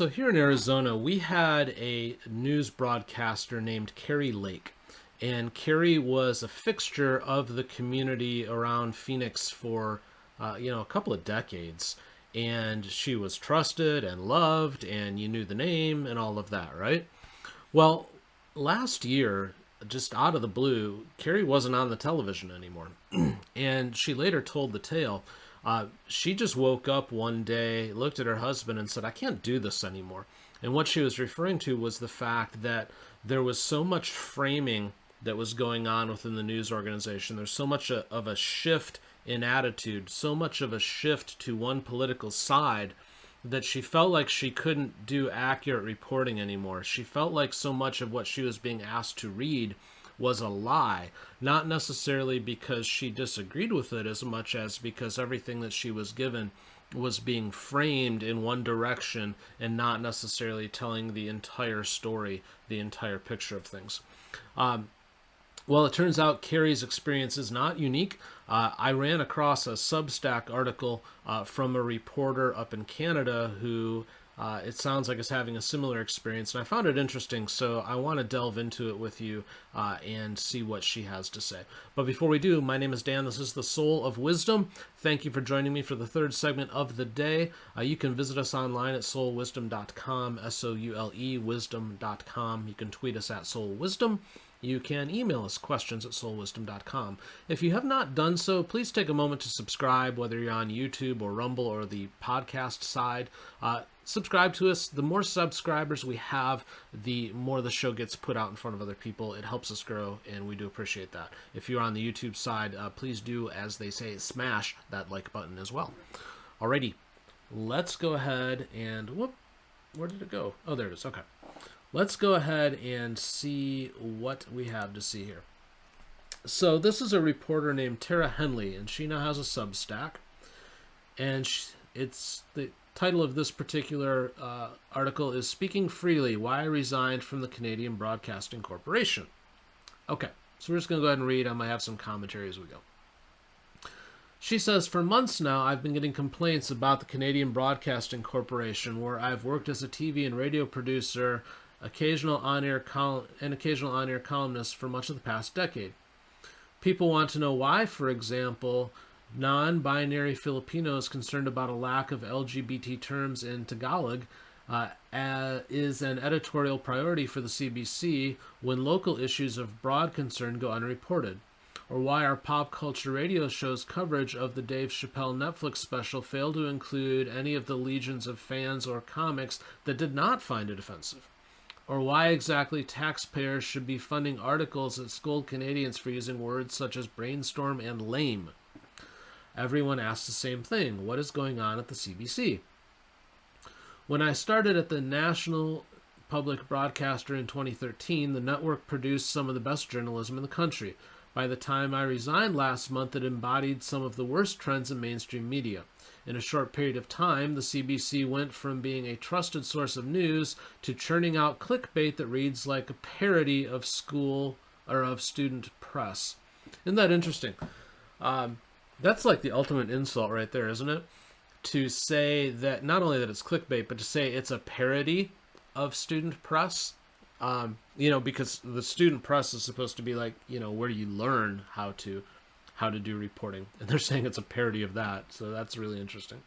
So here in Arizona, we had a news broadcaster named Carrie Lake. And Carrie was a fixture of the community around Phoenix for, a couple of decades. And she was trusted and loved, and you knew the name and all of that, right? Well, last year, just out of the blue, Carrie wasn't on the television anymore. And she later told the tale. She just woke up one day, looked at her husband, and said, "I can't do this anymore." And what she was referring to was the fact that there was so much framing that was going on within the news organization. There's so much of a shift in attitude, so much of a shift to one political side, that she felt like she couldn't do accurate reporting anymore. She felt like so much of what she was being asked to read was a lie, not necessarily because she disagreed with it as much as because everything that she was given was being framed in one direction and not necessarily telling the entire story, the entire picture of things. Well, it turns out Carrie's experience is not unique. I ran across a Substack article from a reporter up in Canada who it sounds like is having a similar experience, and I found it interesting, so I want to delve into it with you and see what she has to say. But before we do, my name is Dan. This is the Soule of Wisdom. Thank you for joining me for the third segment of the day. You can visit us online at soulewisdom.com, S-O-U-L-E, wisdom.com. You can tweet us at soulewisdom. You can email us questions at soulewisdom.com. If you have not done so, please take a moment to subscribe, whether you're on YouTube or Rumble or the podcast side. Subscribe to us. The more subscribers we have, the more the show gets put out in front of other people. It helps us grow, and we do appreciate that. If you're on the YouTube side, please do, as they say, smash that like button as well. Alrighty, let's go ahead and, where did it go? Oh, there it is. Okay. Let's go ahead and see what we have to see here. So this is a reporter named Tara Henley, and she now has a Substack. And it's the title of this particular article is "Speaking Freely, Why I Resigned from the Canadian Broadcasting Corporation." Okay, so we're just going to go ahead and read. I might have some commentary as we go. She says, "For months now, I've been getting complaints about the Canadian Broadcasting Corporation, where I've worked as a TV and radio producer, occasional on-air columnist for much of the past decade. People want to know why, for example, non-binary Filipinos concerned about a lack of LGBT terms in Tagalog is an editorial priority for the CBC when local issues of broad concern go unreported, or why our pop culture radio show's coverage of the Dave Chappelle Netflix special failed to include any of the legions of fans or comics that did not find it offensive, or why exactly taxpayers should be funding articles that scold Canadians for using words such as brainstorm and lame. Everyone asks the same thing: what is going on at the CBC? When I started at the National Public Broadcaster in 2013, the network produced some of the best journalism in the country. By the time I resigned last month, it embodied some of the worst trends in mainstream media. In a short period of time, the CBC went from being a trusted source of news to churning out clickbait that reads like a parody of school or of student press." Isn't that interesting? That's like the ultimate insult right there, isn't it? To say that, not only that it's clickbait, but to say it's a parody of student press. Because the student press is supposed to be like, where you learn how to do reporting. And they're saying it's a parody of that. So that's really interesting.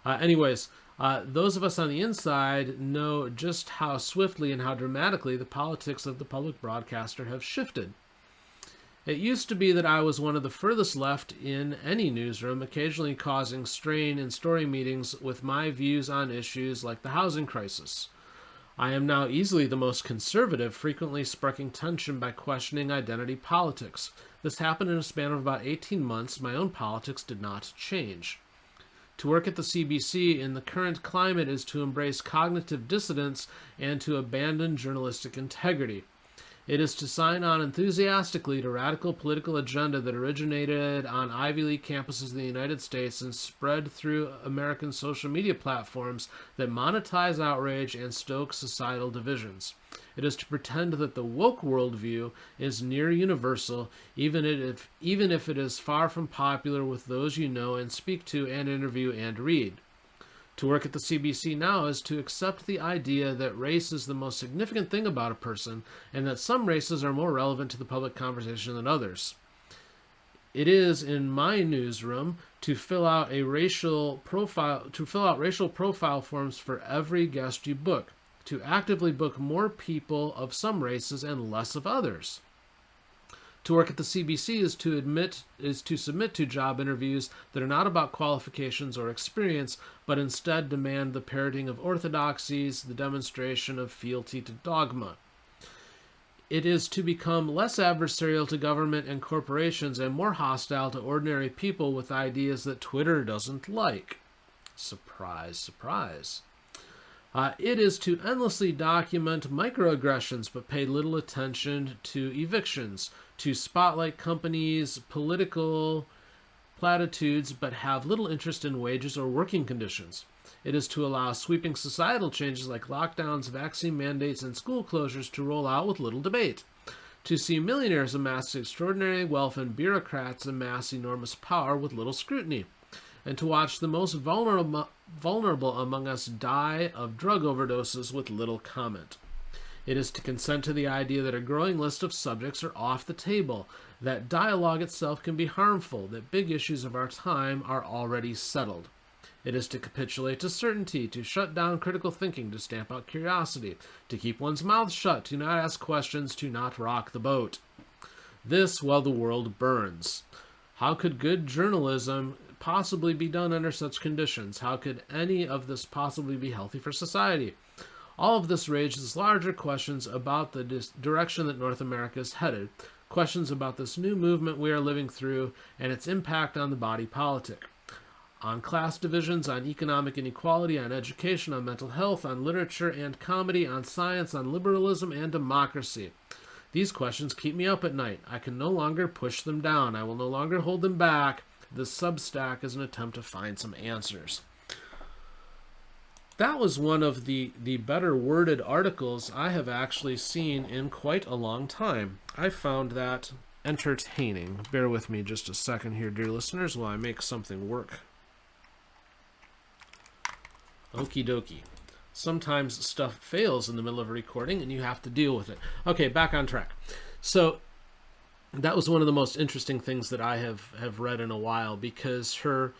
Those of us on the inside know just how swiftly and how dramatically the politics of the public broadcaster have shifted. It used to be that I was one of the furthest left in any newsroom, occasionally causing strain in story meetings with my views on issues like the housing crisis. I am now easily the most conservative, frequently sparking tension by questioning identity politics. This happened in a span of about 18 months. My own politics did not change. To work at the CBC in the current climate is to embrace cognitive dissidence and to abandon journalistic integrity. It is to sign on enthusiastically to radical political agenda that originated on Ivy League campuses in the United States and spread through American social media platforms that monetize outrage and stoke societal divisions. It is to pretend that the woke worldview is near universal, even if it is far from popular with those you know and speak to and interview and read. To work at the CBC now is to accept the idea that race is the most significant thing about a person, and that some races are more relevant to the public conversation than others. It is in my newsroom to fill out racial profile forms for every guest you book, to actively book more people of some races and less of others. To work at the CBC is to submit to job interviews that are not about qualifications or experience, but instead demand the parroting of orthodoxies, the demonstration of fealty to dogma. It is to become less adversarial to government and corporations and more hostile to ordinary people with ideas that Twitter doesn't like. Surprise, surprise. It is to endlessly document microaggressions but pay little attention to evictions, to spotlight companies' political platitudes but have little interest in wages or working conditions. It is to allow sweeping societal changes like lockdowns, vaccine mandates, and school closures to roll out with little debate. To see millionaires amass extraordinary wealth and bureaucrats amass enormous power with little scrutiny. And to watch the most vulnerable among us die of drug overdoses with little comment. It is to consent to the idea that a growing list of subjects are off the table, that dialogue itself can be harmful, that big issues of our time are already settled. It is to capitulate to certainty, to shut down critical thinking, to stamp out curiosity, to keep one's mouth shut, to not ask questions, to not rock the boat. This while the world burns. How could good journalism possibly be done under such conditions? How could any of this possibly be healthy for society? All of this raises larger questions about the direction that North America is headed, questions about this new movement we are living through and its impact on the body politic, on class divisions, on economic inequality, on education, on mental health, on literature and comedy, on science, on liberalism and democracy. These questions keep me up at night. I can no longer push them down. I will no longer hold them back. This Substack is an attempt to find some answers. That was one of the better worded articles I have actually seen in quite a long time. I found that entertaining. Bear with me just a second here, dear listeners, while I make something work. Okie dokie. Sometimes stuff fails in the middle of a recording and you have to deal with it. Okay, back on track. So that was one of the most interesting things that I have read in a while, because her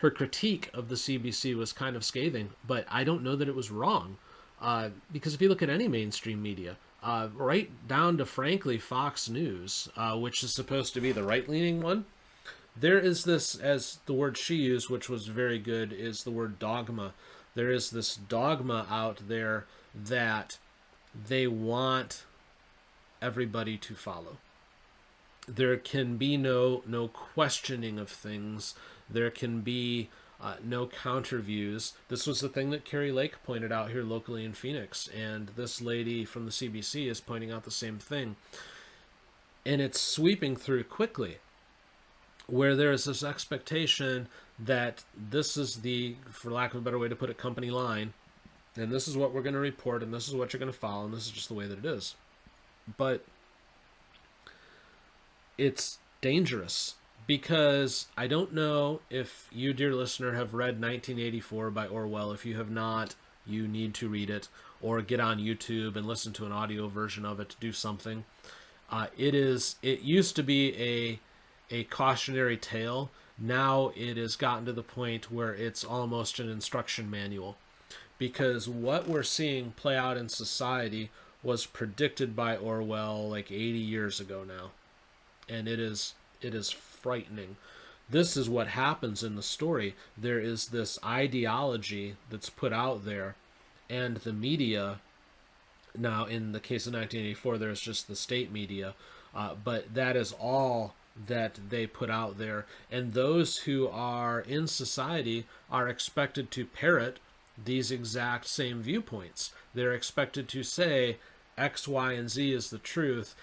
critique of the CBC was kind of scathing, but I don't know that it was wrong. Because if you look at any mainstream media, right down to, frankly, Fox News, which is supposed to be the right-leaning one, there is this, as the word she used, which was very good, is the word dogma. There is this dogma out there that they want everybody to follow. There can be no questioning of things. There can be no counter views. This was the thing that Carrie Lake pointed out here locally in Phoenix, and this lady from the CBC is pointing out the same thing. And it's sweeping through quickly, where there is this expectation that this is the, for lack of a better way to put it, company line, and this is what we're going to report, and this is what you're going to follow, and this is just the way that it is. But it's dangerous, because I don't know if you, dear listener, have read 1984 by Orwell. If you have not, you need to read it, or get on YouTube and listen to an audio version of it to do something. It used to be a cautionary tale. Now it has gotten to the point where it's almost an instruction manual, because what we're seeing play out in society was predicted by Orwell like 80 years ago now. And it is frightening. This is what happens in the story. There is this ideology that's put out there, and the media, now in the case of 1984, there's just the state media, but that is all that they put out there. And those who are in society are expected to parrot these exact same viewpoints. They're expected to say X, Y, and Z is the truth,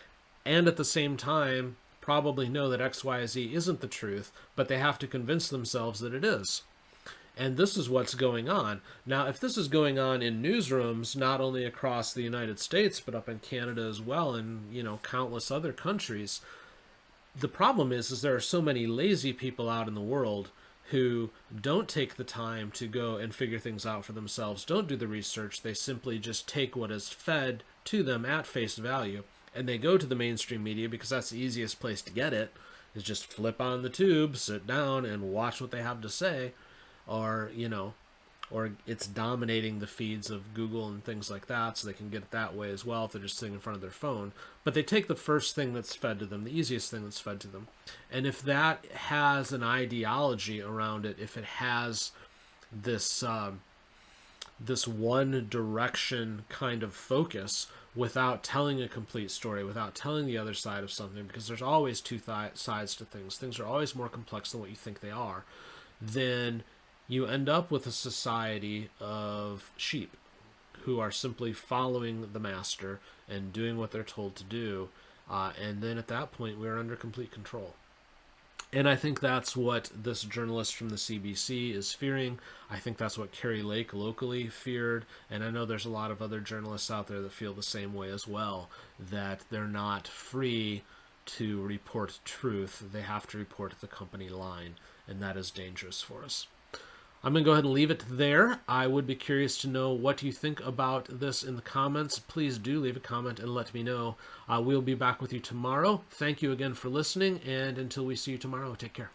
and at the same time probably know that X, Y, Z isn't the truth, but they have to convince themselves that it is. And this is what's going on. Now, if this is going on in newsrooms, not only across the United States, but up in Canada as well, and, countless other countries, the problem is there are so many lazy people out in the world who don't take the time to go and figure things out for themselves, don't do the research. They simply just take what is fed to them at face value, and they go to the mainstream media because that's the easiest place to get it, is just flip on the tube, sit down, and watch what they have to say, or, or it's dominating the feeds of Google and things like that, so they can get it that way as well if they're just sitting in front of their phone. But they take the first thing that's fed to them, the easiest thing that's fed to them. And if that has an ideology around it, if it has this this one direction kind of focus without telling a complete story, without telling the other side of something, because there's always two sides to things. Things are always more complex than what you think they are. Then you end up with a society of sheep who are simply following the master and doing what they're told to do. And then at that point, we're under complete control. And I think that's what this journalist from the CBC is fearing. I think that's what Kari Lake locally feared. And I know there's a lot of other journalists out there that feel the same way as well, that they're not free to report truth. They have to report the company line, and that is dangerous for us. I'm going to go ahead and leave it there. I would be curious to know what you think about this in the comments. Please do leave a comment and let me know. We'll be back with you tomorrow. Thank you again for listening, and until we see you tomorrow, take care.